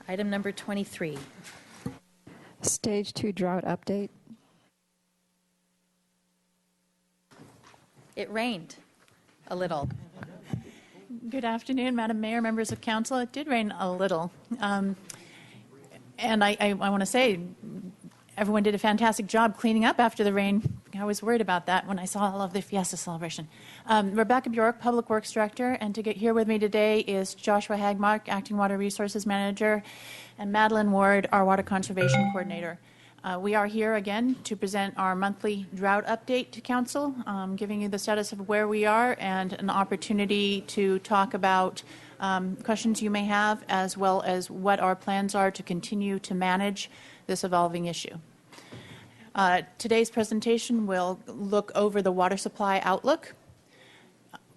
Item number 23. Stage 2 drought update. It rained a little. Good afternoon, Madam Mayor, members of council. It did rain a little. And I want to say everyone did a fantastic job cleaning up after the rain. I was worried about that when I saw all of the Fiesta celebration. Rebecca Bjork, Public Works Director, and to get here with me today is Joshua Hagmark, Acting Water Resources Manager, and Madeline Ward, our Water Conservation Coordinator. We are here again to present our monthly drought update to Council, giving you the status of where we are and an opportunity to talk about questions you may have, as well as what our plans are to continue to manage this evolving issue. Today's presentation will look over the water supply outlook,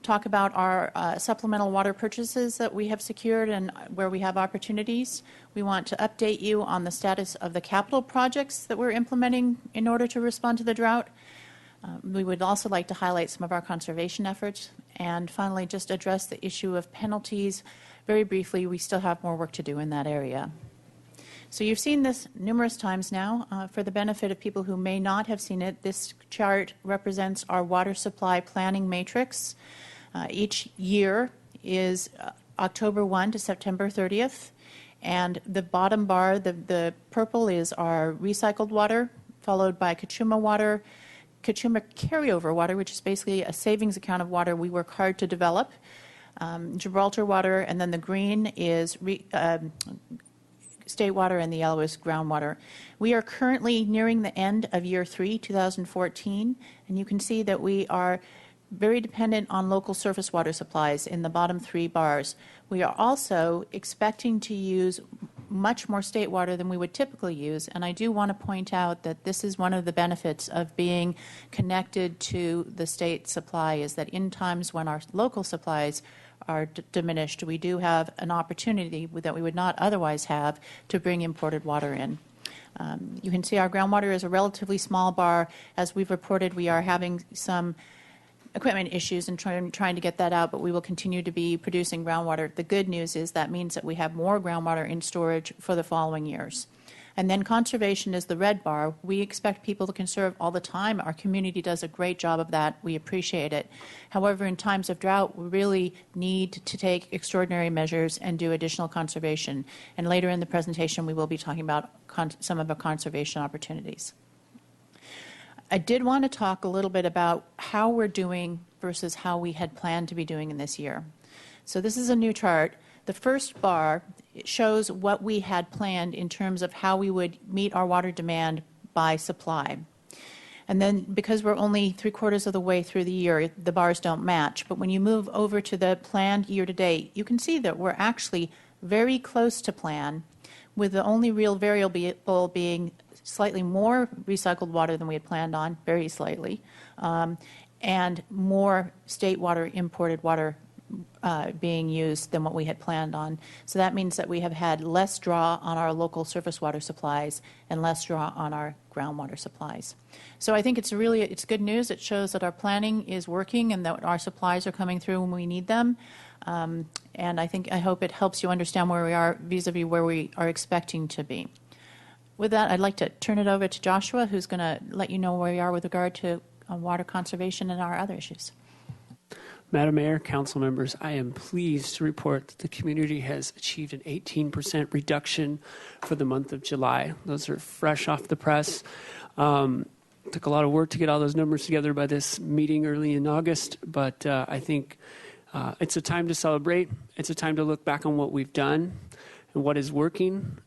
talk about our supplemental water purchases that we have secured and where we have opportunities. We want to update you on the status of the capital projects that we're implementing in order to respond to the drought. We would also like to highlight some of our conservation efforts, and finally just address the issue of penalties. Very briefly, we still have more work to do in that area. So you've seen this numerous times now. For the benefit of people who may not have seen it, this chart represents our water supply planning matrix. Each year is October 1 to September 30th, and the bottom bar, the purple, is our recycled water, followed by Kachuma water, Kachuma carryover water, which is basically a savings account of water we work hard to develop, Gibraltar water, and then the green is state water, and the yellow is groundwater. We are currently nearing the end of year 3, 2014, and you can see that we are very dependent on local surface water supplies in the bottom 3 bars. We are also expecting to use much more state water than we would typically use, and I do want to point out that this is one of the benefits of being connected to the state supply, is that in times when our local supplies are diminished, we do have an opportunity that we would not otherwise have to bring imported water in. You can see our groundwater is a relatively small bar. As we've reported, we are having some equipment issues and trying to get that out, but we will continue to be producing groundwater. The good news is that means that we have more groundwater in storage for the following years. And then conservation is the red bar. We expect people to conserve all the time. Our community does a great job of that. We appreciate it. However, in times of drought, we really need to take extraordinary measures and do additional conservation. And later in the presentation, we will be talking about some of our conservation opportunities. I did want to talk a little bit about how we're doing versus how we had planned to be doing in this year. So this is a new chart. The first bar shows what we had planned in terms of how we would meet our water demand by supply. And then because we're only 3/4 of the way through the year, the bars don't match. But when you move over to the planned year to date, you can see that we're actually very close to plan, with the only real variable being slightly more recycled water than we had planned on, very slightly, and more state water, imported water being used than what we had planned on. So that means that we have had less draw on our local surface water supplies and less draw on our groundwater supplies. So I think it's good news. It shows that our planning is working and that our supplies are coming through when we need them. And I hope it helps you understand where we are vis-a-vis where we are expecting to be. With that, I'd like to turn it over to Joshua, who's going to let you know where we are with regard to water conservation and our other issues. Madam Mayor, council members, I am pleased to report that the community has achieved an 18% reduction for the month of July. Those are fresh off the press. Took a lot of work to get all those numbers together by this meeting early in August, but I think it's a time to celebrate. It's a time to look back on what we've done and what is working.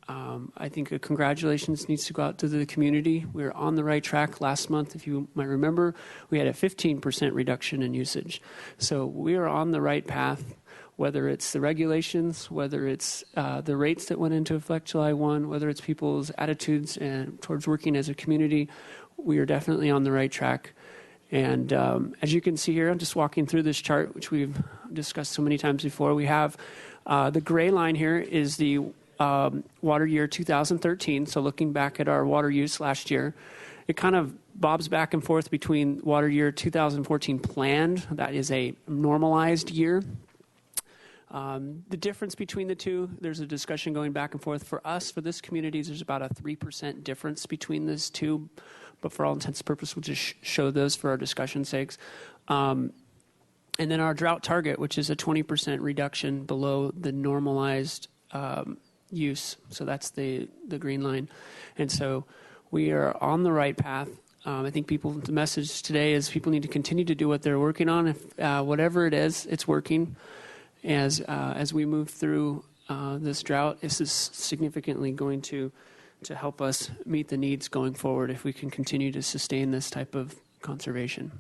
I think a congratulations needs to go out to the community. We're on the right track. Last month, if you might remember, we had a 15% reduction in usage. So we are on the right path, whether it's the regulations, whether it's the rates that went into effect July 1, whether it's people's attitudes and towards working as a community. We are definitely on the right track. And as you can see here, I'm just walking through this chart, which we've discussed so many times before. We have the gray line here is the water year 2013, so looking back at our water use last year. It kind of bobs back and forth between water year 2014 planned, that is a normalized year. The difference between the two, there's a discussion going back and forth. For us, for this community, there's about a 3% difference between those two, but for all intents and purposes, we'll just show those for our discussion's sakes. And then our drought target, which is a 20% reduction below the normalized use. So that's the green line. And so we are on the right path. I think the message today is people need to continue to do what they're working on. If whatever it is, it's working. As we move through this drought, this is significantly going to help us meet the needs going forward if we can continue to sustain this type of conservation.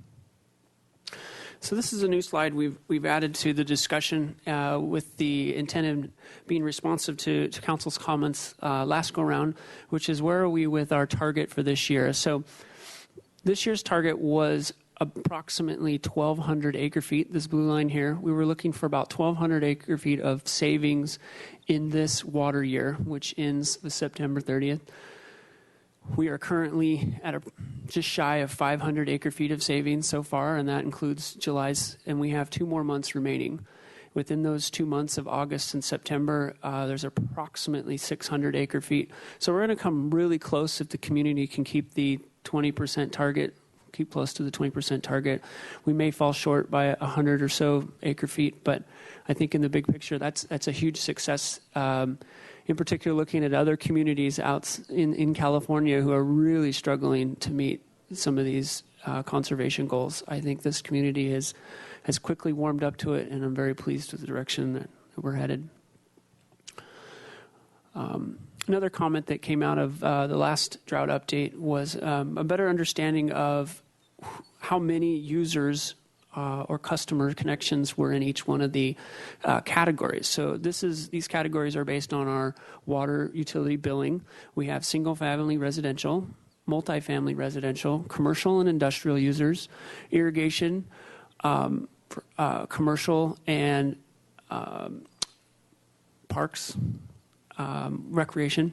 So this is a new slide we've added to the discussion with the intent of being responsive to council's comments last go around, which is where are we with our target for this year? So this year's target was approximately 1,200 acre feet, this blue line here. We were looking for about 1,200 acre feet of savings in this water year, which ends with September 30th. We are currently at just shy of 500 acre feet of savings so far, and that includes July's, and we have 2 more months remaining. Within those 2 months of August and September, there's approximately 600 acre feet. So we're going to come really close if the community can keep the 20% target, keep close to the 20% target. We may fall short by 100 or so acre feet, but I think in the big picture, that's a huge success. In particular, looking at other communities out in California who are really struggling to meet some of these conservation goals. I think this community has quickly warmed up to it, and I'm very pleased with the direction that we're headed. Another comment that came out of the last drought update was a better understanding of how many users or customer connections were in each one of the categories. So these categories are based on our water utility billing. We have single-family residential, multifamily residential, commercial and industrial users, irrigation, commercial and parks, recreation.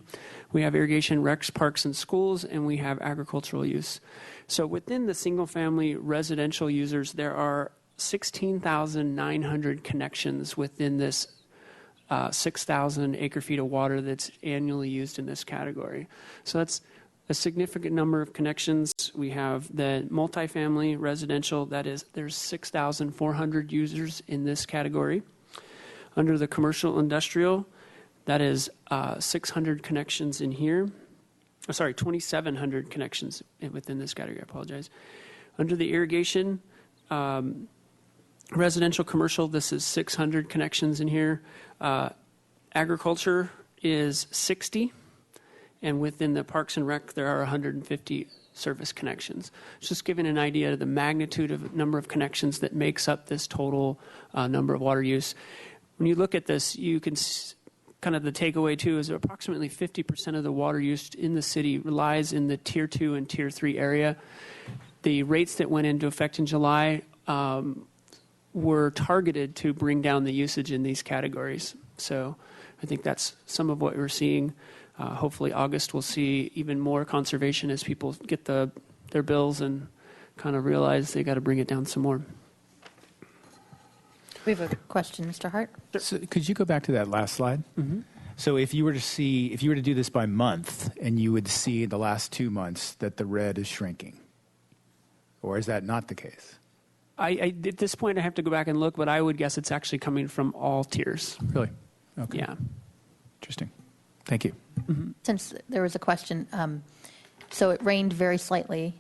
We have irrigation, recs, parks, and schools, and we have agricultural use. So within the single-family residential users, there are 16,900 connections within this 6,000 acre feet of water that's annually used in this category. So that's a significant number of connections. We have the multifamily residential, there's 6,400 users in this category. Under the commercial industrial, that is 600 connections in here. 2,700 connections within this category. I apologize. Under the irrigation, residential, commercial, this is 600 connections in here. Agriculture is 60. And within the parks and rec, there are 150 service connections. Just giving an idea of the magnitude of number of connections that makes up this total number of water use. When you look at this, you can kind of the takeaway too is approximately 50% of the water used in the city relies in the tier 2 and tier 3 area. The rates that went into effect in July were targeted to bring down the usage in these categories. So I think that's some of what we're seeing. Hopefully August we'll see even more conservation as people get their bills and kind of realize they got to bring it down some more. We have a question, Mr. Hart. So could you go back to that last slide? Mm-hmm. So if you were to do this by month, and you would see the last 2 months that the red is shrinking, or is that not the case? At this point, I have to go back and look, but I would guess it's actually coming from all tiers. Really? Okay. Yeah. Interesting. Thank you. Mm-hmm. Since there was a question, so it rained very slightly,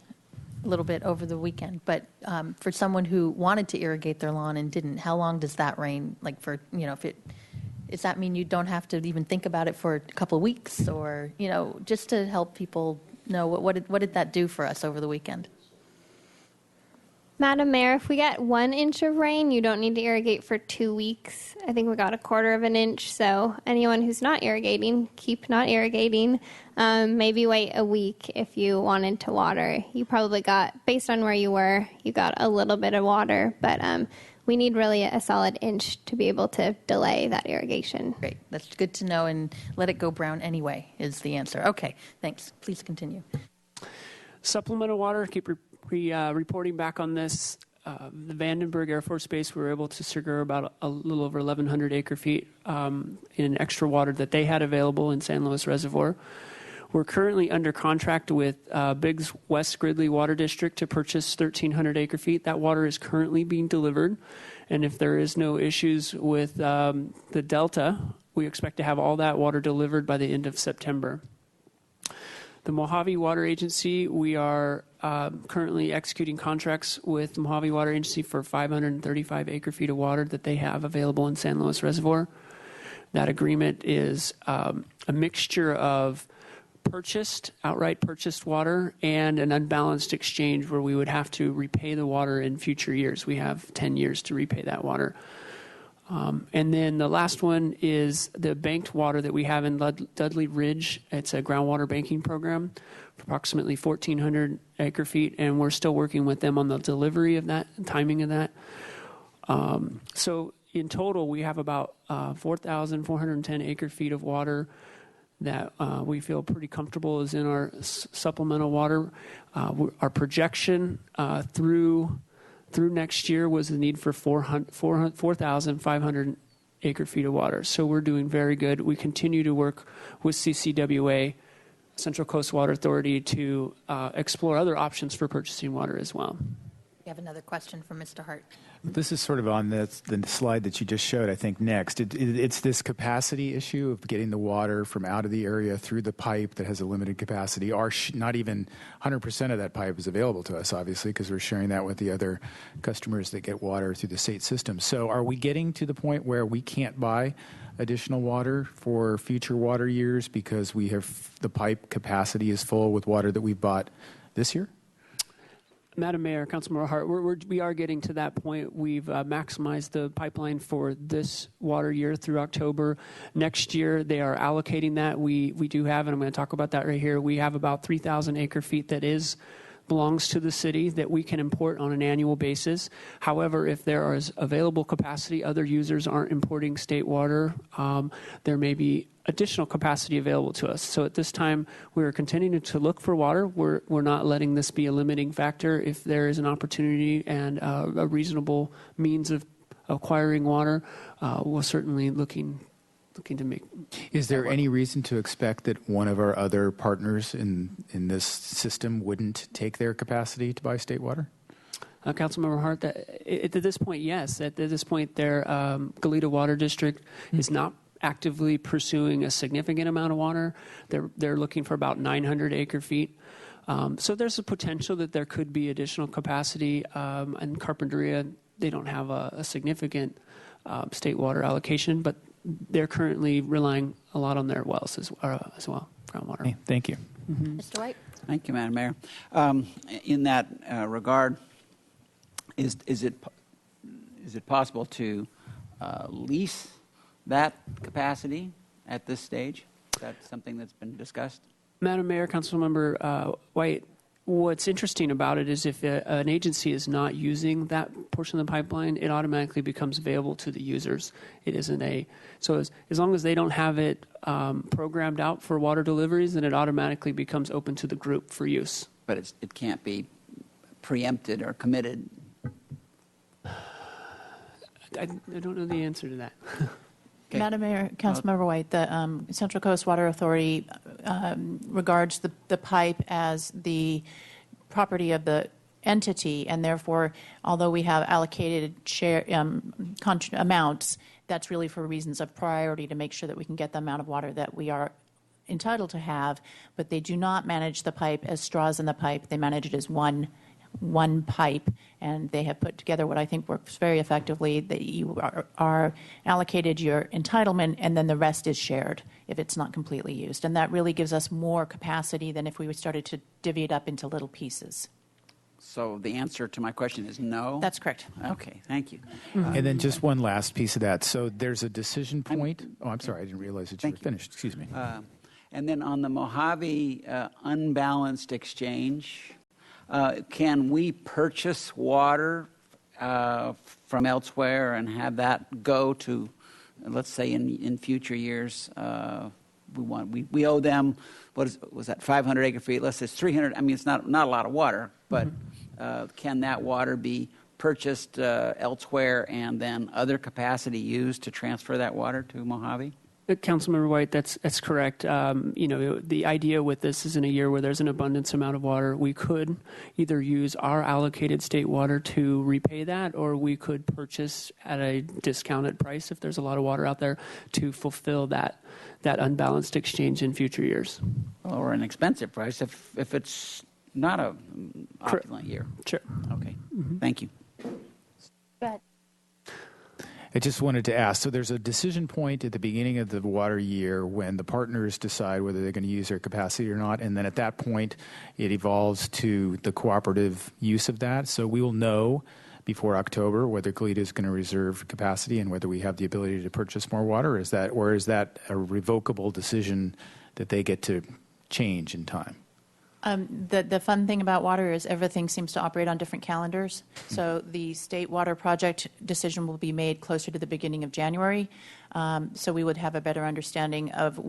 a little bit over the weekend, but for someone who wanted to irrigate their lawn and didn't, how long does that rain, does that mean you don't have to even think about it for a couple of weeks, or, just to help people know what did that do for us over the weekend? Madam Mayor, if we get 1 inch of rain, you don't need to irrigate for 2 weeks. I think we got 1/4 of an inch, so anyone who's not irrigating, keep not irrigating. Maybe wait a week if you wanted to water. You probably got, based on where you were, you got a little bit of water, but we need really a solid inch to be able to delay that irrigation. Great, that's good to know, and let it go brown anyway is the answer. Okay, thanks. Please continue. Supplemental water, keep reporting back on this. the Vandenberg Air Force Base, we were able to secure about a little over 1,100 acre-feet in extra water that they had available in San Luis Reservoir. We're currently under contract with Biggs West Gridley Water District to purchase 1,300 acre-feet. That water is currently being delivered, and if there is no issues with the Delta, we expect to have all that water delivered by the end of September. The Mojave Water Agency, we are currently executing contracts with the Mojave Water Agency for 535 acre-feet of water that they have available in San Luis Reservoir. That agreement is a mixture of outright purchased water and an unbalanced exchange where we would have to repay the water in future years. We have 10 years to repay that water. And then the last one is the banked water that we have in Dudley Ridge. It's a groundwater banking program for approximately 1,400 acre-feet, and we're still working with them on the delivery of that, timing of that. So in total, we have about 4,410 acre-feet of water that we feel pretty comfortable is in our supplemental water. Our projection through next year was the need for 4,500 acre-feet of water. So we're doing very good. We continue to work with CCWA, Central Coast Water Authority, to explore other options for purchasing water as well. We have another question from Mr. Hart. This is sort of on the slide that you just showed, I think, next. It's this capacity issue of getting the water from out of the area through the pipe that has a limited capacity. Not even 100% of that pipe is available to us, obviously, because we're sharing that with the other customers that get water through the state system. So are we getting to the point where we can't buy additional water for future water years because the pipe capacity is full with water that we bought this year? Madam Mayor, Councilmember Hart, we are getting to that point. We've maximized the pipeline for this water year through October. Next year, they are allocating that. We do have, and I'm going to talk about that right here, we have about 3,000 acre-feet that belongs to the city that we can import on an annual basis. However, if there is available capacity, other users aren't importing state water, there may be additional capacity available to us. So at this time, we're continuing to look for water. We're not letting this be a limiting factor. If there is an opportunity and a reasonable means of acquiring water, we're certainly looking to make. Is there any reason to expect that one of our other partners in this system wouldn't take their capacity to buy state water? Councilmember Hart, at this point, yes. At this point, their Goleta Water District is not actively pursuing a significant amount of water. They're looking for about 900 acre-feet. So there's a potential that there could be additional capacity. And Carpinteria, they don't have a significant state water allocation, but they're currently relying a lot on their wells as well, groundwater. Okay, thank you. Mr. White? Thank you, Madam Mayor. In that regard, is it possible to lease that capacity at this stage? Is that something that's been discussed? Madam Mayor, Councilmember White, what's interesting about it is if an agency is not using that portion of the pipeline, it automatically becomes available to the users. It isn't so as long as they don't have it programmed out for water deliveries, then it automatically becomes open to the group for use. But it can't be preempted or committed. I don't know the answer to that. Okay. Madam Mayor, Councilmember White, the Central Coast Water Authority regards the pipe as the property of the entity, and therefore, although we have allocated share amounts, that's really for reasons of priority to make sure that we can get the amount of water that we are entitled to have. But they do not manage the pipe as straws in the pipe. They manage it as one pipe, and they have put together what I think works very effectively, that you are allocated your entitlement, and then the rest is shared if it's not completely used. And that really gives us more capacity than if we started to divvy it up into little pieces. So the answer to my question is no? That's correct. Okay, thank you. And then just one last piece of that. So there's a decision point. I'm sorry, I didn't realize that you were Thank you. finished. Excuse me. And then on the Mojave unbalanced exchange, can we purchase water from elsewhere and have that go to, let's say, in future years? We owe them, was that 500 acre feet? Let's say it's 300. I mean, it's not a lot of water, but can that water be purchased elsewhere and then other capacity used to transfer that water to Mojave? Councilmember White, that's correct. The idea with this is in a year where there's an abundance amount of water, we could either use our allocated state water to repay that, or we could purchase at a discounted price if there's a lot of water out there to fulfill that unbalanced exchange in future years. Or an expensive price if it's not a opulent year. Sure. Okay. Thank you. Go ahead. I just wanted to ask, so there's a decision point at the beginning of the water year when the partners decide whether they're going to use their capacity or not, and then at that point it evolves to the cooperative use of that. So we will know before October whether Goleta is going to reserve capacity and whether we have the ability to purchase more water. Or is that a revocable decision that they get to change in time? The fun thing about water is everything seems to operate on different calendars. So the state water project decision will be made closer to the beginning of January. So we would have a better understanding of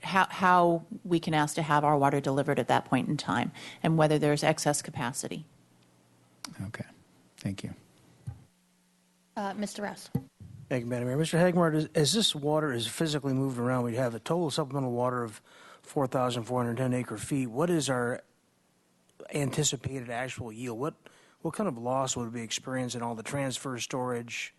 how we can ask to have our water delivered at that point in time and whether there's excess capacity. Okay. Thank you. Mr. Rouse. Thank you, Madam Mayor. Mr. Hagmar, as this water is physically moved around, we have a total supplemental water of 4,410 acre feet. What is our anticipated actual yield? What kind of loss would we experience in all the transfer storage?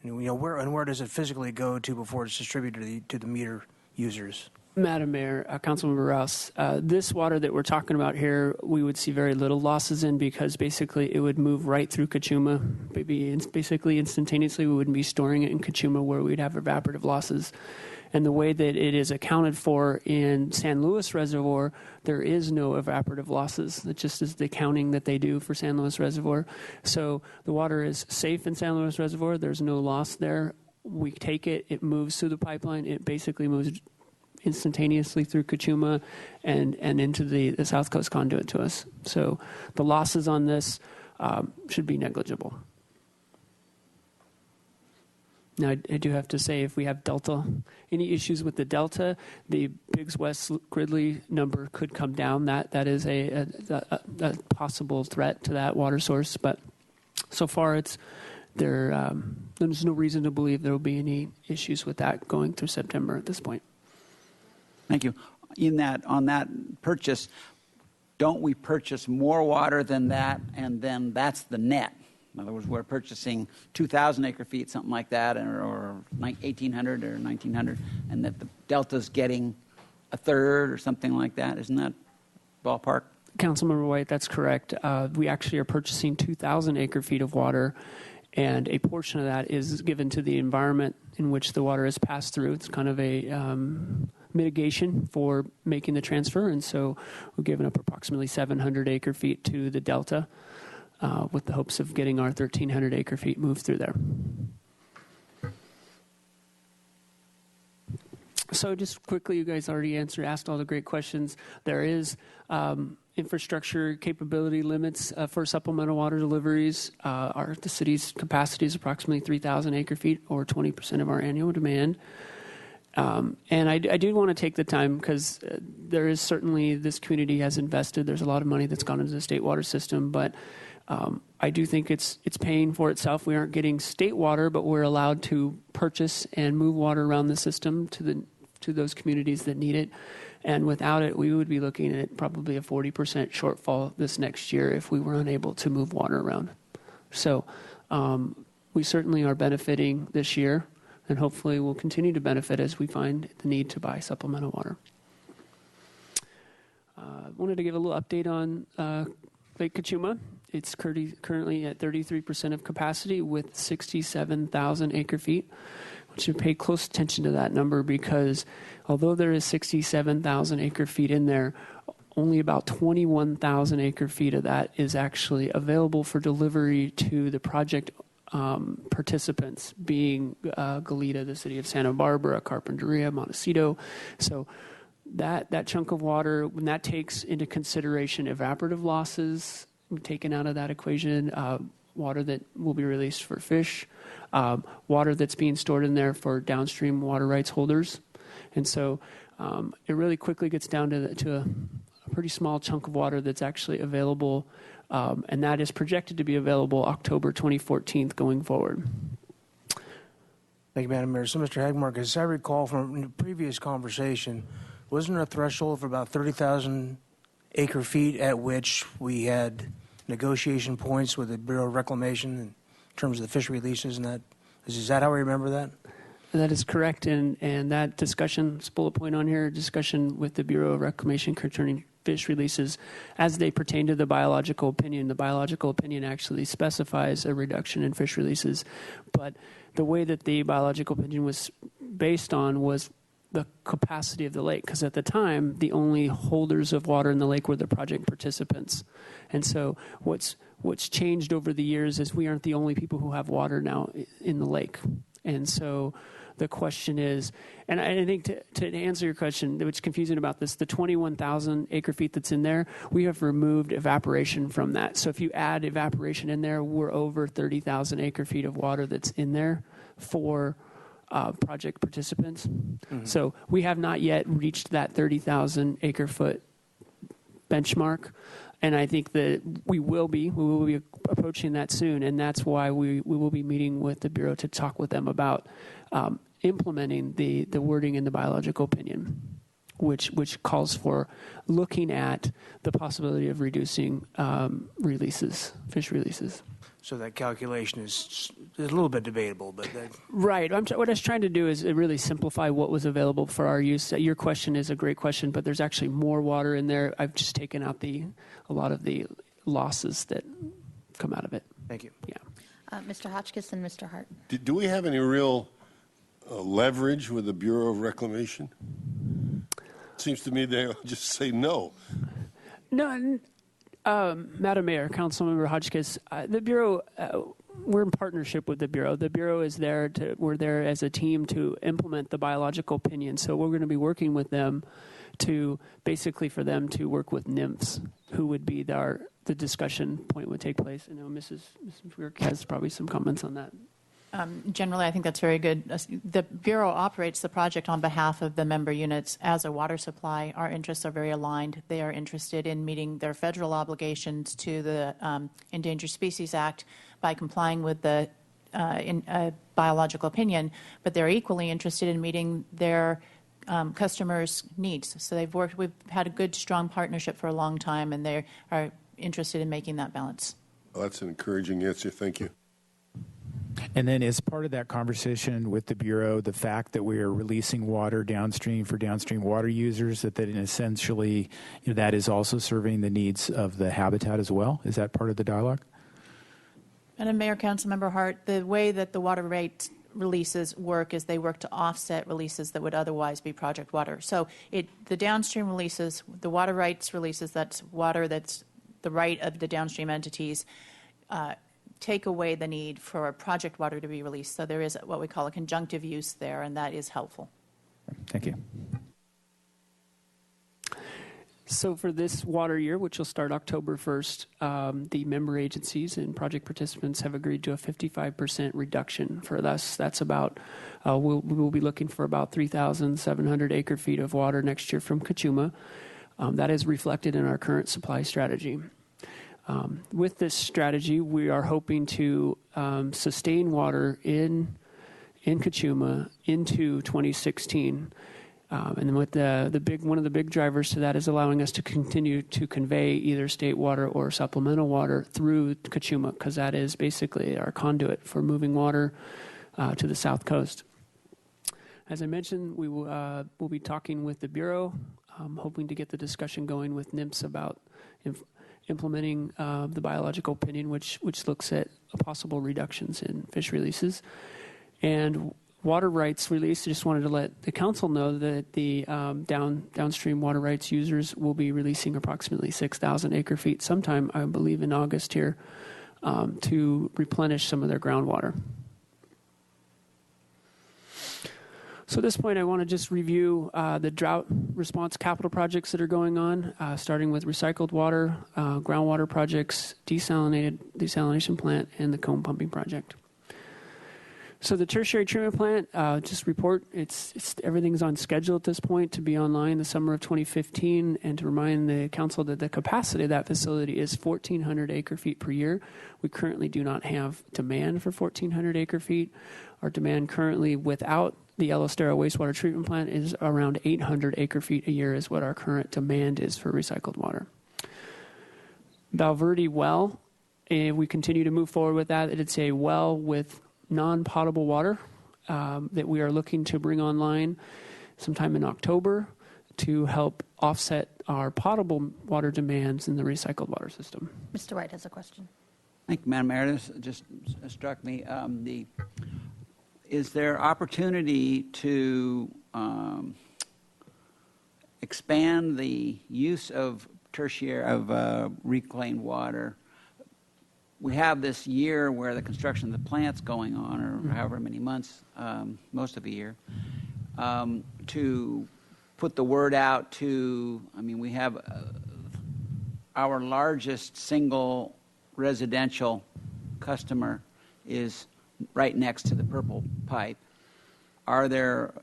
Where does it physically go to before it's distributed to the meter users? Madam Mayor, Councilmember Rouse, this water that we're talking about here, we would see very little losses in because basically it would move right through Cachuma. Basically instantaneously, we wouldn't be storing it in Cachuma where we'd have evaporative losses. And the way that it is accounted for in San Luis Reservoir, there is no evaporative losses. It just is the counting that they do for San Luis Reservoir. So the water is safe in San Luis Reservoir. There's no loss there. We take it. It moves through the pipeline. It basically moves instantaneously through Cachuma and into the South Coast conduit to us. So the losses on this should be negligible. Now, I do have to say, if we have Delta, any issues with the Delta, the Biggs West Gridley number could come down. That is a possible threat to that water source. But so far, there's no reason to believe there will be any issues with that going through September at this point. Thank you. On that purchase, don't we purchase more water than that, and then that's the net? In other words, we're purchasing 2,000 acre feet, something like that, or 1,800 or 1,900, and that the delta's getting a third or something like that. Isn't that ballpark? Councilmember White, that's correct. We actually are purchasing 2,000 acre feet of water, and a portion of that is given to the environment in which the water is passed through. It's kind of a mitigation for making the transfer, and so we're giving up approximately 700 acre feet to the delta. With the hopes of getting our 1,300 acre feet moved through there. So just quickly, you guys already asked all the great questions. There is infrastructure capability limits for supplemental water deliveries. The city's capacity is approximately 3,000 acre feet, or 20% of our annual demand. And I do want to take the time because there is certainly, this community has invested. There's a lot of money that's gone into the state water system, but I do think it's paying for itself. We aren't getting state water, but we're allowed to purchase and move water around the system to those communities that need it. And without it, we would be looking at probably a 40% shortfall this next year if we were unable to move water around. So we certainly are benefiting this year, and hopefully we'll continue to benefit as we find the need to buy supplemental water. Wanted to give a little update on Lake Cachuma. It's currently at 33% of capacity with 67,000 acre feet. We should pay close attention to that number because although there is 67,000 acre feet in there, only about 21,000 acre feet of that is actually available for delivery to the project participants, being Goleta, the city of Santa Barbara, Carpinteria, Montecito. So that chunk of water, when that takes into consideration evaporative losses, taken out of that equation, water that will be released for fish, water that's being stored in there for downstream water rights holders. And so it really quickly gets down to a pretty small chunk of water that's actually available, and that is projected to be available October 2014 going forward. Thank you, Madam Mayor. So, Mr. Hagmark, as I recall from the previous conversation, wasn't there a threshold for about 30,000 acre feet at which we had negotiation points with the Bureau of Reclamation in terms of the fish releases? And that is that how I remember that? That is correct, and that discussion, this bullet point on here, discussion with the Bureau of Reclamation concerning fish releases as they pertain to the biological opinion. The biological opinion actually specifies a reduction in fish releases, but the way that the biological opinion was based on was the capacity of the lake, because at the time, the only holders of water in the lake were the project participants. And so what's changed over the years is we aren't the only people who have water now in the lake. And so the question is, and I think to answer your question, what's confusing about this, the 21,000 acre feet that's in there, we have removed evaporation from that. So if you add evaporation in there, we're over 30,000 acre feet of water that's in there for project participants. Mm-hmm. So we have not yet reached that 30,000 acre foot benchmark. And I think that we will be approaching that soon, and that's why we will be meeting with the Bureau to talk with them about implementing the wording in the biological opinion, which calls for looking at the possibility of reducing fish releases. So that calculation is a little bit debatable, but right. What I was trying to do is really simplify what was available for our use. Your question is a great question, but there's actually more water in there. I've just taken out a lot of the losses that come out of it. Thank you. Yeah. Mr. Hotchkiss and Mr. Hart. Do we have any real leverage with the Bureau of Reclamation? It seems to me they'll just say no. No. Madam Mayor, Councilmember Hotchkiss, the Bureau, we're in partnership with the Bureau. The Bureau is we're there as a team to implement the biological opinion. So we're going to be working with them for them to work with NIMFs, who would be the discussion point would take place. I know Mrs. Burke has probably some comments on that. Generally, I think that's very good. The Bureau operates the project on behalf of the member units as a water supply. Our interests are very aligned. They are interested in meeting their federal obligations to the Endangered Species Act by complying with the biological opinion, but they're equally interested in meeting their customers' needs. So we've had a good, strong partnership for a long time, and they are interested in making that balance. Well, that's an encouraging answer. Thank you. And then as part of that conversation with the Bureau, the fact that we are releasing water downstream for downstream water users, that essentially that is also serving the needs of the habitat as well? Is that part of the dialogue? Madam Mayor, Councilmember Hart, the way that the water rate releases work is they work to offset releases that would otherwise be project water. So the downstream releases, the water rights releases, that's water that's the right of the downstream entities, take away the need for project water to be released. So there is what we call a conjunctive use there, and that is helpful. Thank you. So for this water year, which will start October 1st, the member agencies and project participants have agreed to a 55% reduction. For us, that's about, we'll be looking for about 3,700 acre feet of water next year from Kachuma. That is reflected in our current supply strategy. With this strategy, we are hoping to sustain water in Kachuma into 2016. And then with one of the big drivers to that is allowing us to continue to convey either state water or supplemental water through Kachuma, because that is basically our conduit for moving water to the south coast. As I mentioned, we will we'll be talking with the Bureau, hoping to get the discussion going with NIMS about implementing the biological opinion, which looks at possible reductions in fish releases. And water rights release, I just wanted to let the council know that the downstream water rights users will be releasing approximately 6,000 acre feet sometime, I believe, in August here to replenish some of their groundwater. So at this point, I want to just review the drought response capital projects that are going on, starting with recycled water, groundwater projects, desalination plant, and the cone pumping project. So the tertiary treatment plant, just report, it's everything's on schedule at this point to be online the summer of 2015, and to remind the council that the capacity of that facility is 1,400 acre feet per year. We currently do not have demand for 1,400 acre feet. Our demand currently without the El Estero wastewater treatment plant is around 800 acre feet a year is what our current demand is for recycled water. Valverde well, we continue to move forward with that. It's a well with non-potable water that we are looking to bring online sometime in October to help offset our potable water demands in the recycled water system. Mr. White has a question. Thank you, Madam Mayor. This just struck me. Is there opportunity to expand the use of tertiary, of reclaimed water? We have this year where the construction of the plant's going on, or however many months, most of a year, to put the word out to, I mean, we have our largest single residential customer is right next to the purple pipe. Are there,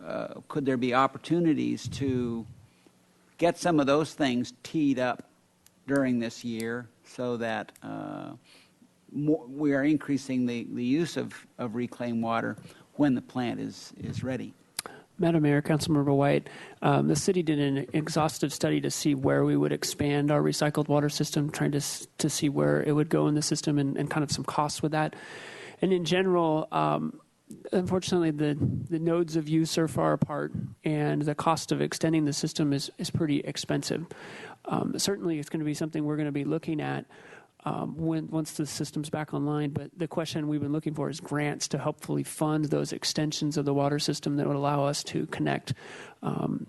could there be opportunities to get some of those things teed up during this year so that we are increasing the use of reclaimed water when the plant is ready? Madam Mayor, Councilmember White, the city did an exhaustive study to see where we would expand our recycled water system, trying to see where it would go in the system and kind of some costs with that. And in general, unfortunately, the nodes of use are far apart, and the cost of extending the system is pretty expensive. Certainly, it's going to be something we're going to be looking at once the system's back online. But the question we've been looking for is grants to helpfully fund those extensions of the water system that would allow us to connect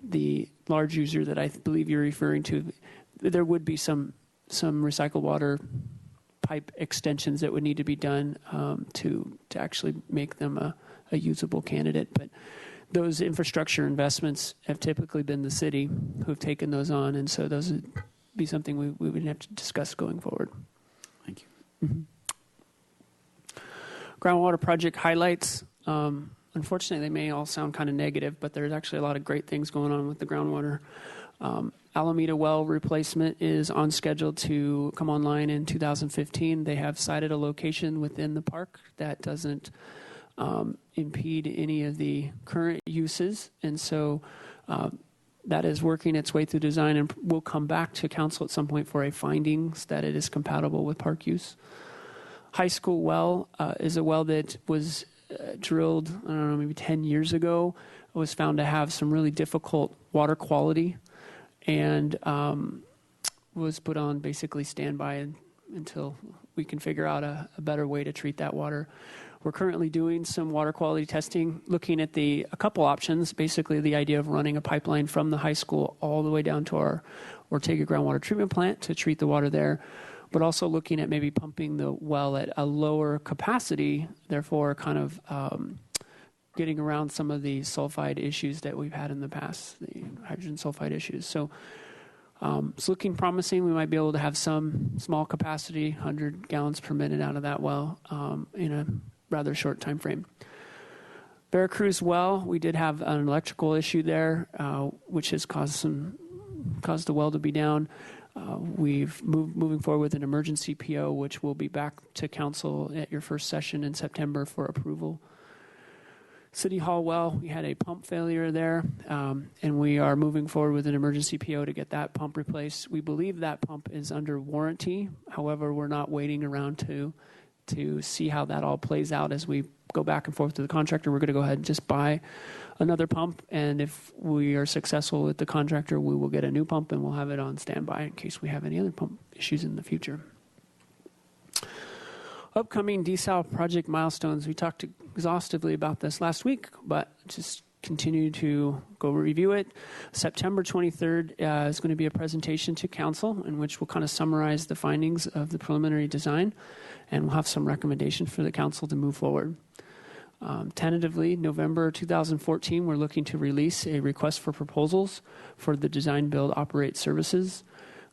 the large user that I believe you're referring to. There would be some recycled water pipe extensions that would need to be done to actually make them a usable candidate. But those infrastructure investments have typically been the city who have taken those on, and so those would be something we would have to discuss going forward. Thank you. Mm-hmm. Groundwater project highlights. Unfortunately, they may all sound kind of negative, but there's actually a lot of great things going on with the groundwater. Alameda well replacement is on schedule to come online in 2015. They have cited a location within the park that doesn't impede any of the current uses, and so that is working its way through design, and will come back to council at some point for a findings that it is compatible with park use. High school well is a well that was drilled, I don't know, maybe 10 years ago. It was found to have some really difficult water quality, and was put on basically standby until we can figure out a better way to treat that water. We're currently doing some water quality testing, looking at a couple options, basically the idea of running a pipeline from the high school all the way down to our Ortega groundwater treatment plant to treat the water there, but also looking at maybe pumping the well at a lower capacity, therefore kind of getting around some of the sulfide issues that we've had in the past, the hydrogen sulfide issues. So it's looking promising. We might be able to have some small capacity, 100 gallons per minute out of that well in a rather short time frame. Veracruz well, we did have an electrical issue there, which has caused the well to be down. We've moving forward with an emergency PO, which will be back to council at your first session in September for approval. City Hall well, we had a pump failure there, and we are moving forward with an emergency PO to get that pump replaced. We believe that pump is under warranty. However, we're not waiting around to see how that all plays out as we go back and forth to the contractor. We're going to go ahead and just buy another pump, and if we are successful with the contractor, we will get a new pump and we'll have it on standby in case we have any other pump issues in the future. Upcoming desal project milestones. We talked exhaustively about this last week, but just continue to go review it. September 23rd is going to be a presentation to council in which we'll kind of summarize the findings of the preliminary design, and we'll have some recommendations for the council to move forward. Tentatively, November 2014, we're looking to release a request for proposals for the design, build, operate services.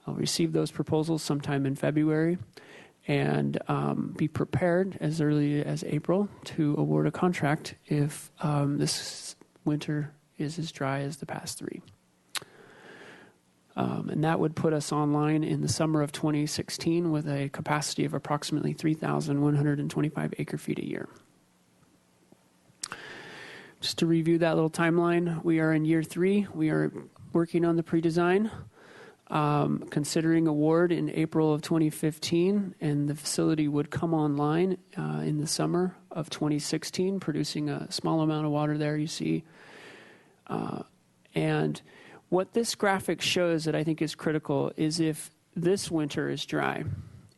I'll receive those proposals sometime in February. and be prepared as early as April to award a contract if this winter is as dry as the past three. And that would put us online in the summer of 2016 with a capacity of approximately 3,125 acre-feet a year. Just to review that little timeline, we are in year 3. We are working on the pre-design, considering award in April of 2015, and the facility would come online in the summer of 2016, producing a small amount of water there you see. And what this graphic shows that I think is critical is if this winter is dry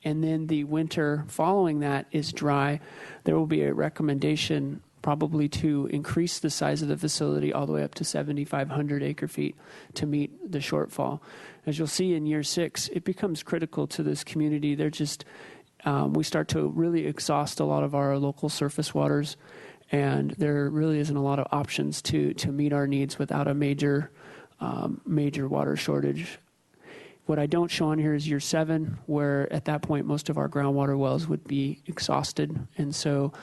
and then the winter following that is dry, there will be a recommendation probably to increase the size of the facility all the way up to 7,500 acre-feet to meet the shortfall. As you'll see in year 6, it becomes critical to this community. They're just, we start to really exhaust a lot of our local surface waters, and there really isn't a lot of options to meet our needs without a major water shortage. What I don't show on here is year 7, where at that point most of our groundwater wells would be exhausted. And so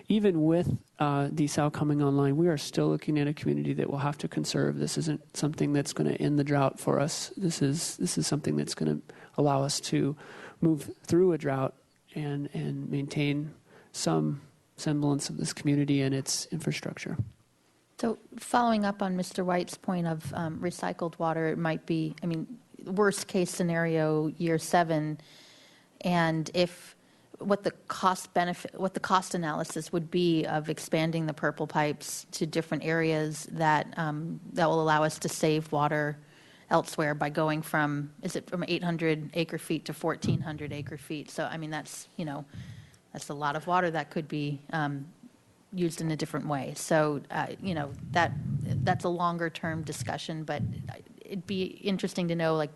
even with desal coming online, we are still looking at a community that will have to conserve. This isn't something that's going to end the drought for us. This is something that's going to allow us to move through a drought and maintain some semblance of this community and its infrastructure. So following up on Mr. White's point of recycled water, it might be, I mean, worst case scenario, year 7, and if what the cost analysis would be of expanding the purple pipes to different areas that will allow us to save water elsewhere by going from 800 acre-feet to 1,400 acre-feet. So I mean that's a lot of water that could be used in a different way. So that's a longer term discussion, but it'd be interesting to know, like,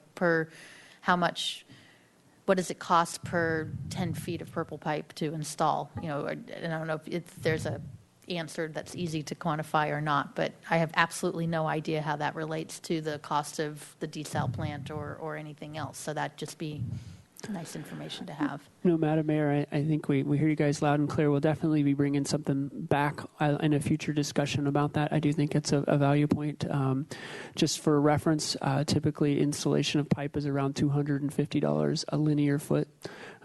what does it cost per 10 feet of purple pipe to install? And I don't know if there's a answer that's easy to quantify or not, but I have absolutely no idea how that relates to the cost of the desal plant or anything else. So that'd just be nice information to have. No, Madam Mayor, I think we hear you guys loud and clear. We'll definitely be bringing something back in a future discussion about that. I do think it's a value point. Just for reference, typically installation of pipe is around $250 a linear foot.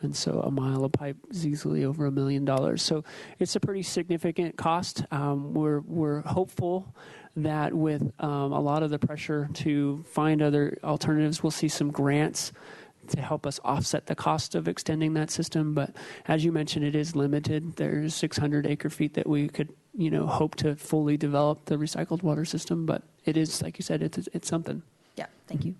And so a mile of pipe is easily over $1 million. So it's a pretty significant cost. We're hopeful that with a lot of the pressure to find other alternatives, we'll see some grants to help us offset the cost of extending that system. But as you mentioned, it is limited. There's 600 acre-feet that we could, hope to fully develop the recycled water system. But it is, like you said, it's something. Yeah, thank you.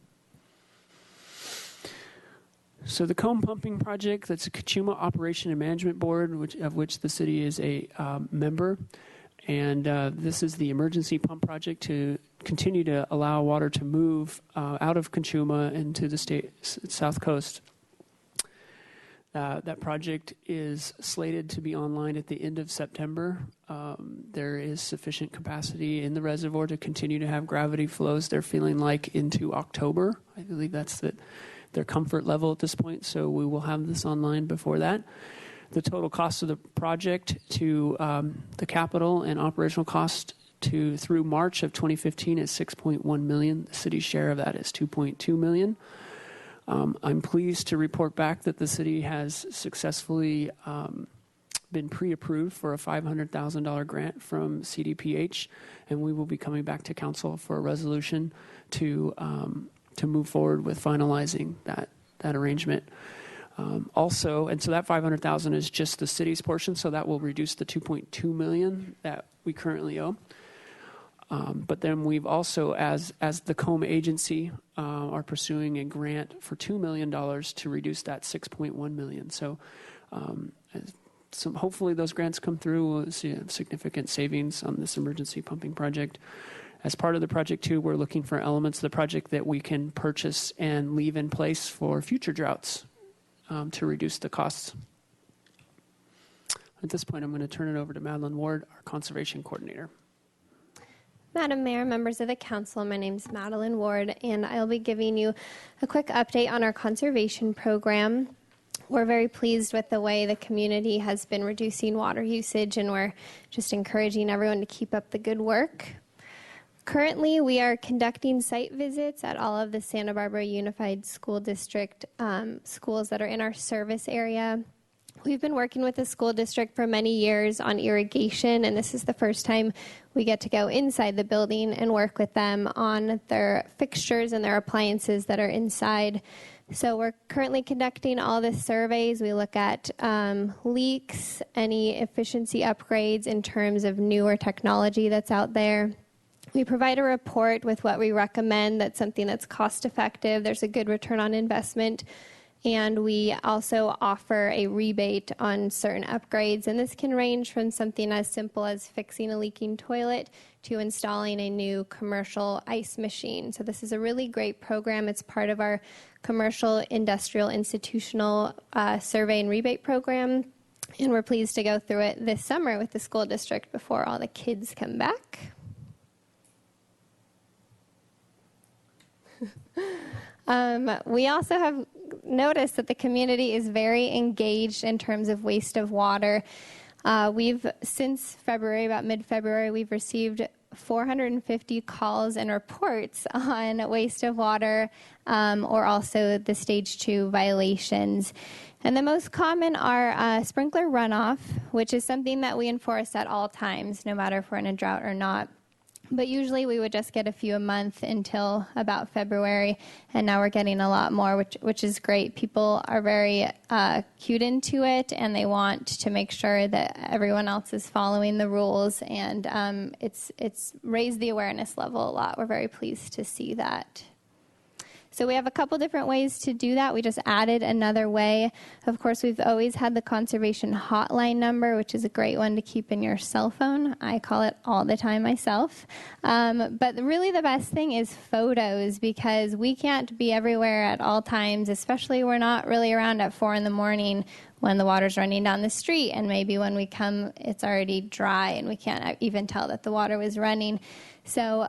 So the comb pumping project, that's a Kachuma Operation and Management Board, of which the city is a member. And this is the emergency pump project to continue to allow water to move out of Kachuma into the state's south coast. That project is slated to be online at the end of September. There is sufficient capacity in the reservoir to continue to have gravity flows. They're feeling like into October. I believe that's their comfort level at this point, so we will have this online before that. The total cost of the project to the capital and operational cost through March of 2015 is $6.1 million. The city's share of that is $2.2 million. I'm pleased to report back that the city has successfully been pre-approved for a $500,000 grant from CDPH, and we will be coming back to council for a resolution to move forward with finalizing that arrangement. Also, and so that $500,000 is just the city's portion, so that will reduce the $2.2 million that we currently owe. But then we've also, as the COMB agency, are pursuing a grant for $2 million to reduce that $6.1 million. So hopefully those grants come through. We'll see significant savings on this emergency pumping project. As part of the project, too, we're looking for elements of the project that we can purchase and leave in place for future droughts to reduce the costs. At this point, I'm going to turn it over to Madeline Ward, our conservation coordinator. Madam Mayor, members of the council, my name is Madeline Ward, and I'll be giving you a quick update on our conservation program. we're very pleased with the way the community has been reducing water usage, and we're just encouraging everyone to keep up the good work. Currently, we are conducting site visits at all of the Santa Barbara Unified School District schools that are in our service area. We've been working with the school district for many years on irrigation, and this is the first time we get to go inside the building and work with them on their fixtures and their appliances that are inside. So we're currently conducting all the surveys. We look at leaks, any efficiency upgrades in terms of newer technology that's out there. We provide a report with what we recommend that's something that's cost effective, there's a good return on investment, and we also offer a rebate on certain upgrades. And this can range from something as simple as fixing a leaking toilet to installing a new commercial ice machine. So this is a really great program. It's part of our commercial, industrial, institutional survey and rebate program. And we're pleased to go through it this summer with the school district before all the kids come back. We also have noticed that the community is very engaged in terms of waste of water. Since February, about mid-February, we've received 450 calls and reports on waste of water or also the stage 2 violations. And the most common are sprinkler runoff, which is something that we enforce at all times, no matter if we're in a drought or not. But usually we would just get a few a month until about February, and now we're getting a lot more, which is great. People are very cued into it, and they want to make sure that everyone else is following the rules, and it's raised the awareness level a lot. We're very pleased to see that. So we have a couple different ways to do that. We just added another way. Of course, we've always had the conservation hotline number, which is a great one to keep in your cell phone. I call it all the time myself. But really the best thing is photos, because we can't be everywhere at all times, especially we're not really around at 4 in the morning when the water's running down the street, and maybe when we come, it's already dry and we can't even tell that the water was running. So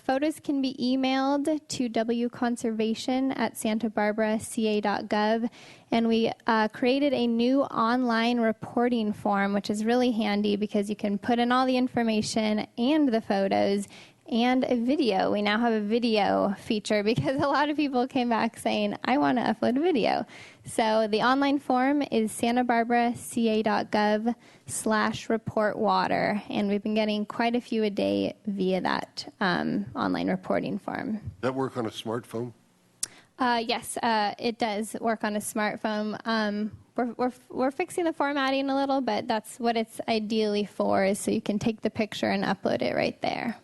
photos can be emailed to wconservation@santabarbaraca.gov, and we created a new online reporting form, which is really handy because you can put in all the information and the photos and a video. We now have a video feature because a lot of people came back saying, I want to upload a video. So the online form is santabarbaraca.gov/reportwater, and we've been getting quite a few a day via that online reporting form. Does that work on a smartphone? Yes, it does work on a smartphone. We're fixing the formatting a little, but that's what it's ideally for, is so you can take the picture and upload it right there.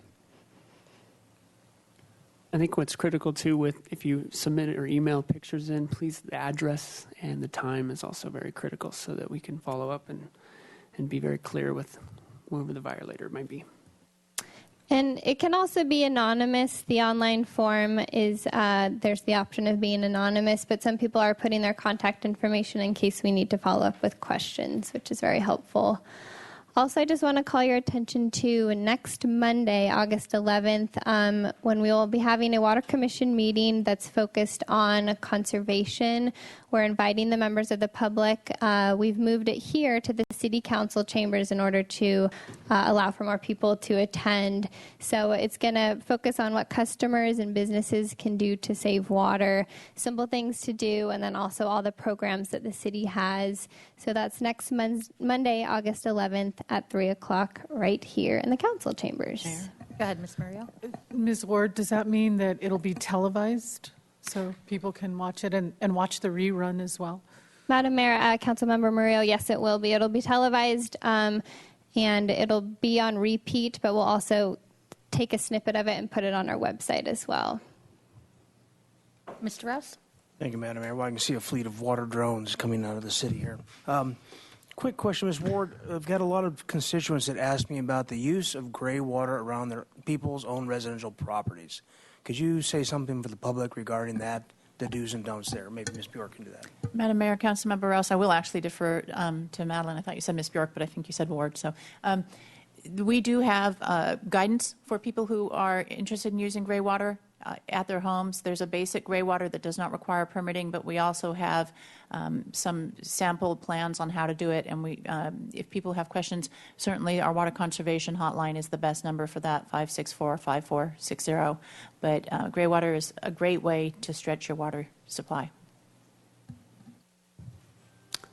I think what's critical too, if you submit or email pictures in, please, the address and the time is also very critical so that we can follow up and be very clear with whoever the violator might be. And it can also be anonymous. The online form is, there's the option of being anonymous, but some people are putting their contact information in case we need to follow up with questions, which is very helpful. Also, I just want to call your attention to next Monday, August 11th, when we will be having a Water Commission meeting that's focused on conservation. We're inviting the members of the public. We've moved it here to the City Council chambers in order to allow for more people to attend. So it's going to focus on what customers and businesses can do to save water, simple things to do, and then also all the programs that the city has. So that's next Monday, August 11th at 3 o'clock right here in the council chambers. Go ahead, Ms. Muriel. Ms. Ward, does that mean that it'll be televised so people can watch it and watch the rerun as well? Madam Mayor, Councilmember Murillo, yes, it will be. It'll be televised and it'll be on repeat, but we'll also take a snippet of it and put it on our website as well. Mr. Rouse? Thank you, Madam Mayor. Well, I can see a fleet of water drones coming out of the city here. Quick question, Ms. Ward. I've got a lot of constituents that ask me about the use of gray water around their people's own residential properties. Could you say something for the public regarding that, the do's and don'ts there? Maybe Ms. Bjork can do that. Madam Mayor, Councilmember Rouse, I will actually defer to Madeline. I thought you said Ms. Bjork, but I think you said Ward. So we do have guidance for people who are interested in using gray water. at their homes. There's a basic gray water that does not require permitting, but we also have some sample plans on how to do it. And if people have questions, certainly our water conservation hotline is the best number for that, 564-5460. But gray water is a great way to stretch your water supply.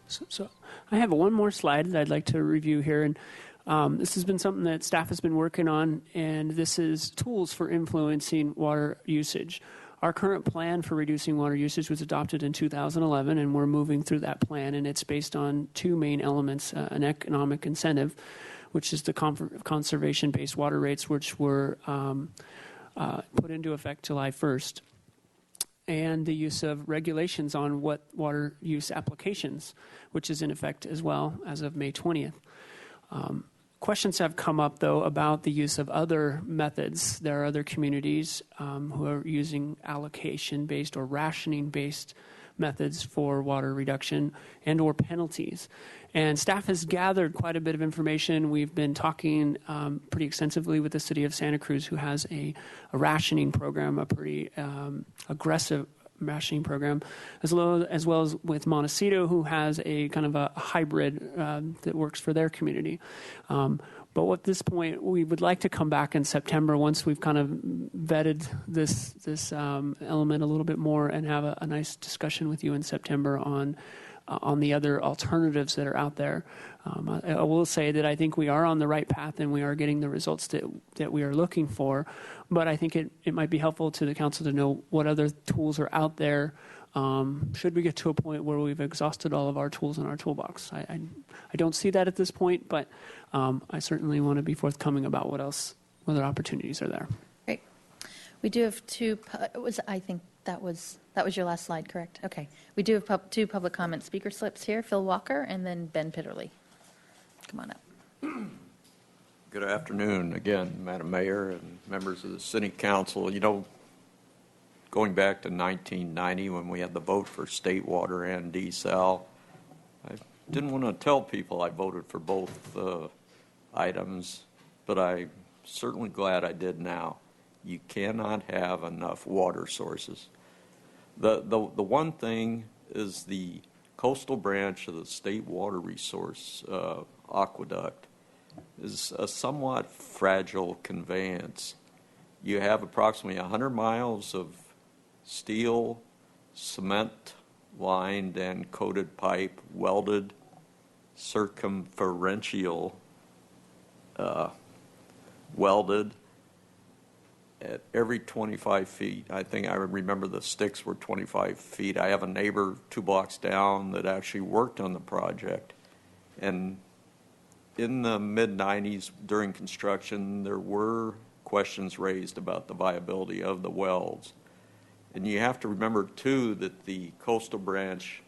So I have one more slide that I'd like to review here, and this has been something that staff has been working on, and this is tools for influencing water usage. Our current plan for reducing water usage was adopted in 2011, and we're moving through that plan, and it's based on two main elements, an economic incentive, which is the conservation-based water rates, which were put into effect July 1st, and the use of regulations on what water use applications, which is in effect as well as of May 20th. Questions have come up, though, about the use of other methods. There are other communities who are using allocation-based or rationing-based methods for water reduction and or penalties. And staff has gathered quite a bit of information. We've been talking pretty extensively with the city of Santa Cruz, who has a rationing program, a pretty aggressive rationing program, as well as with Montecito, who has a kind of a hybrid that works for their community. But at this point, we would like to come back in September once we've kind of vetted this element a little bit more and have a nice discussion with you in September on the other alternatives that are out there. I will say that I think we are on the right path and we are getting the results that we are looking for, but I think it might be helpful to the council to know what other tools are out there should we get to a point where we've exhausted all of our tools in our toolbox. I don't see that at this point, but I certainly want to be forthcoming about what other opportunities are there. Great. We do have I think that was your last slide, correct? Okay. We do have two public comment speaker slips here, Phil Walker and then Ben Pitterly. Come on up. Good afternoon again, Madam Mayor and members of the City Council. You know, going back to 1990 when we had the vote for state water and desal, I didn't want to tell people I voted for both items, but I'm certainly glad I did now. You cannot have enough water sources. The one thing is the coastal branch of the state water resource aqueduct is a somewhat fragile conveyance. You have approximately 100 miles of steel, cement lined and coated pipe, welded, circumferential, welded at every 25 feet. I think I remember the sticks were 25 feet. I have a neighbor 2 blocks down that actually worked on the project. And in the mid-90s during construction, there were questions raised about the viability of the welds. And you have to remember, too, that the coastal branch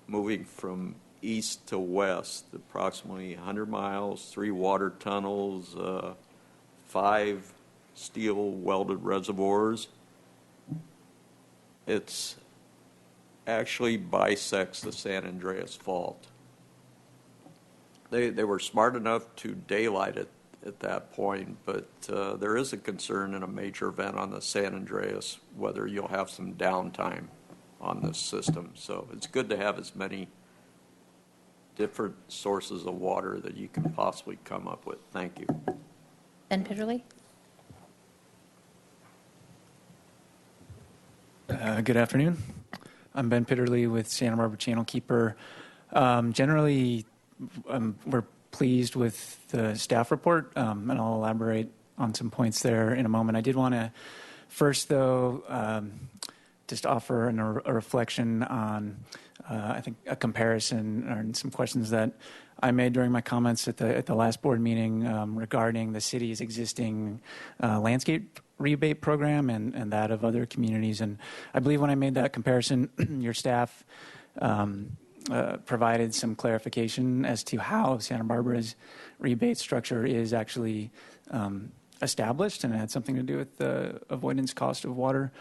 moving from east to west, approximately 100 miles, 3 water tunnels, 5 steel welded reservoirs, it's actually bisects the San Andreas Fault. They were smart enough to daylight it at that point, but there is a concern in a major event on the San Andreas whether you'll have some downtime on this system. So it's good to have as many different sources of water that you can possibly come up with. Thank you. Ben Pitterly? Good afternoon. I'm Ben Pitterly with Santa Barbara Channel Keeper. Generally, we're pleased with the staff report, and I'll elaborate on some points there in a moment. I did want to first, though, just offer a reflection on, I think, a comparison and some questions that I made during my comments at the last board meeting regarding the city's existing landscape rebate program and that of other communities. And I believe when I made that comparison, your staff provided some clarification as to how Santa Barbara's rebate structure is actually established, and it had something to do with the avoidance cost of water.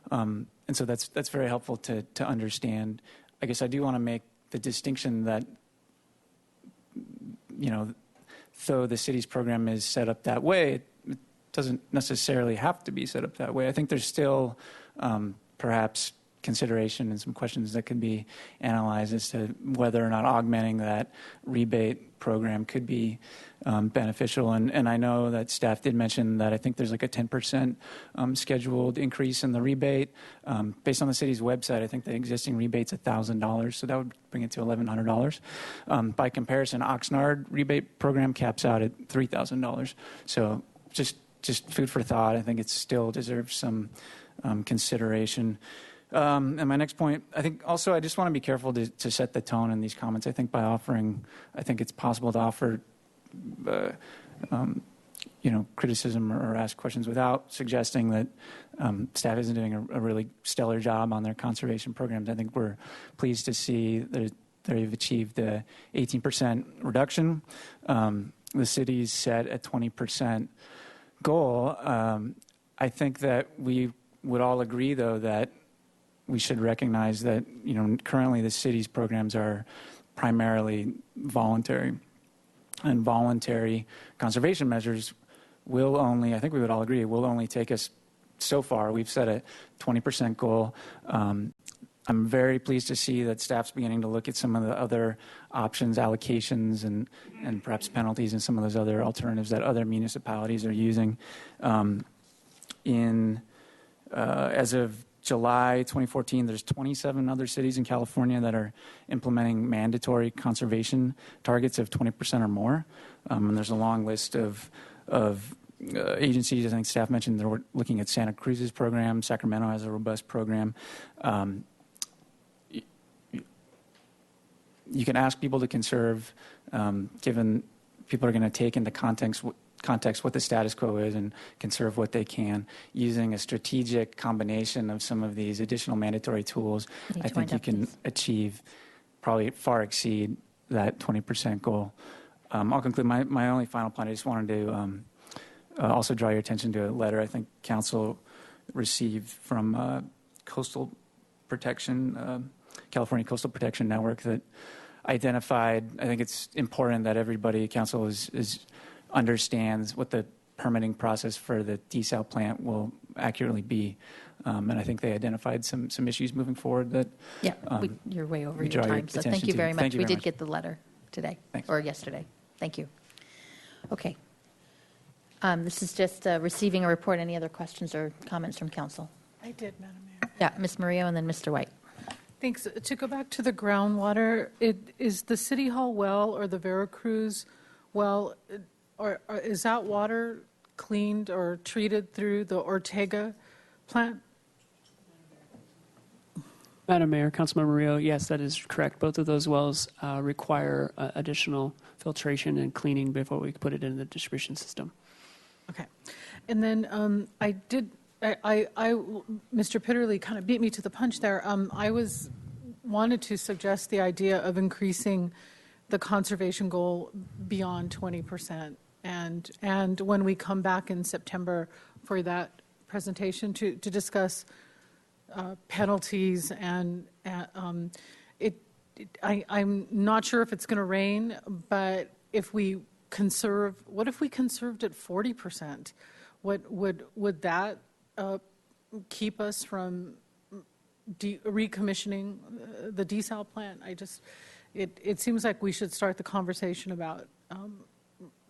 And so that's very helpful to understand. I guess I do want to make the distinction that, you know, though the city's program is set up that way, doesn't necessarily have to be set up that way. I think there's still perhaps consideration and some questions that could be analyzed as to whether or not augmenting that rebate program could be beneficial. And I know that staff did mention that I think there's like a 10% scheduled increase in the rebate. Based on the city's website, I think the existing rebate's $1,000, so that would bring it to $1,100. By comparison, Oxnard rebate program caps out at $3,000. So just food for thought. I think it still deserves some consideration. And my next point, I think also I just want to be careful to set the tone in these comments. I think by offering, I think it's possible to offer, criticism or ask questions without suggesting that staff isn't doing a really stellar job on their conservation programs. I think we're pleased to see that they've achieved the 18% reduction. The city's set a 20% goal. I think that we would all agree, though, that we should recognize that, currently the city's programs are primarily voluntary. And voluntary conservation measures will only, I think we would all agree, will only take us so far. We've set a 20% goal. I'm very pleased to see that staff's beginning to look at some of the other options, allocations, and perhaps penalties and some of those other alternatives that other municipalities are using. As of July 2014, there's 27 other cities in California that are implementing mandatory conservation targets of 20% or more. And there's a long list of agencies. I think staff mentioned they're looking at Santa Cruz's program. Sacramento has a robust program. You can ask people to conserve, given people are going to take into context what the status quo is and conserve what they can. Using a strategic combination of some of these additional mandatory tools, I think you can achieve, probably far exceed that 20% goal. I'll conclude. My only final point, I just wanted to also draw your attention to a letter I think Council received from Coastal Protection, California Coastal Protection Network, that identified, I think it's important that everybody, Council understands what the permitting process for the desal plant will accurately be. And I think they identified some issues moving forward that... Yeah, you're way over your time, so thank you very much. We did get the letter today, or yesterday. Thank you. Okay. This is just receiving a report. Any other questions or comments from Council? I did, Madam Mayor. Yeah, Ms. Murillo and then Mr. White. Thanks. To go back to the groundwater, is the City Hall well or the Veracruz well... Or is that water cleaned or treated through the Ortega plant? Madam Mayor, Councilmember Murillo, yes, that is correct. Both of those wells require additional filtration and cleaning before we put it in the distribution system. Okay. And then Mr. Pitterly kind of beat me to the punch there. I wanted to suggest the idea of increasing the conservation goal beyond 20%. And when we come back in September for that presentation to discuss penalties and I'm not sure if it's going to rain, but if we conserve, what if we conserved at 40%? Would that keep us from recommissioning the desal plant? It seems like we should start the conversation about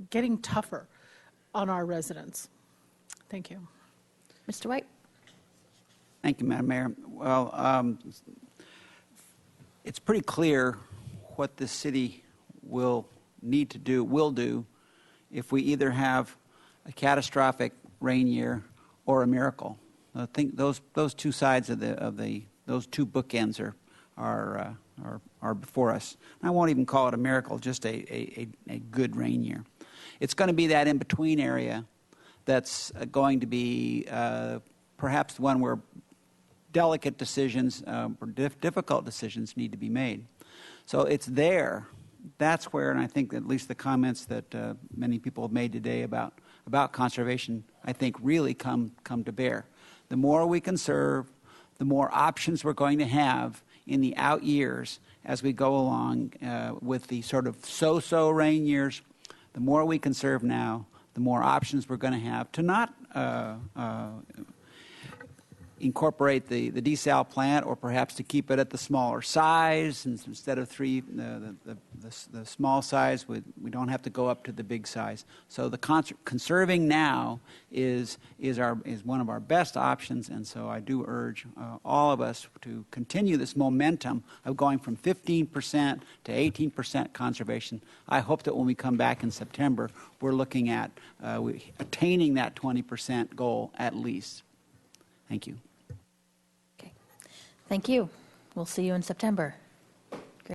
getting tougher on our residents. Thank you. Mr. White? Thank you, Madam Mayor. Well, it's pretty clear what the city will do if we either have a catastrophic rain year or a miracle. I think those two sides of those two bookends are before us. I won't even call it a miracle, just a good rain year. It's going to be that in-between area that's going to be perhaps the one where delicate decisions or difficult decisions need to be made. So it's there. That's where, and I think at least the comments that many people have made today about conservation, I think really come to bear. The more we conserve, the more options we're going to have in the out years as we go along with the sort of so-so rain years. The more we conserve now, the more options we're going to have to not incorporate the desal plant, or perhaps to keep it at the smaller size, and instead of the small size, we don't have to go up to the big size. So the conserving now is one of our best options, and so I do urge all of us to continue this momentum of going from 15% to 18% conservation. I hope that when we come back in September, we're looking at attaining that 20% goal at least. Thank you. Okay. Thank you. We'll see you in September.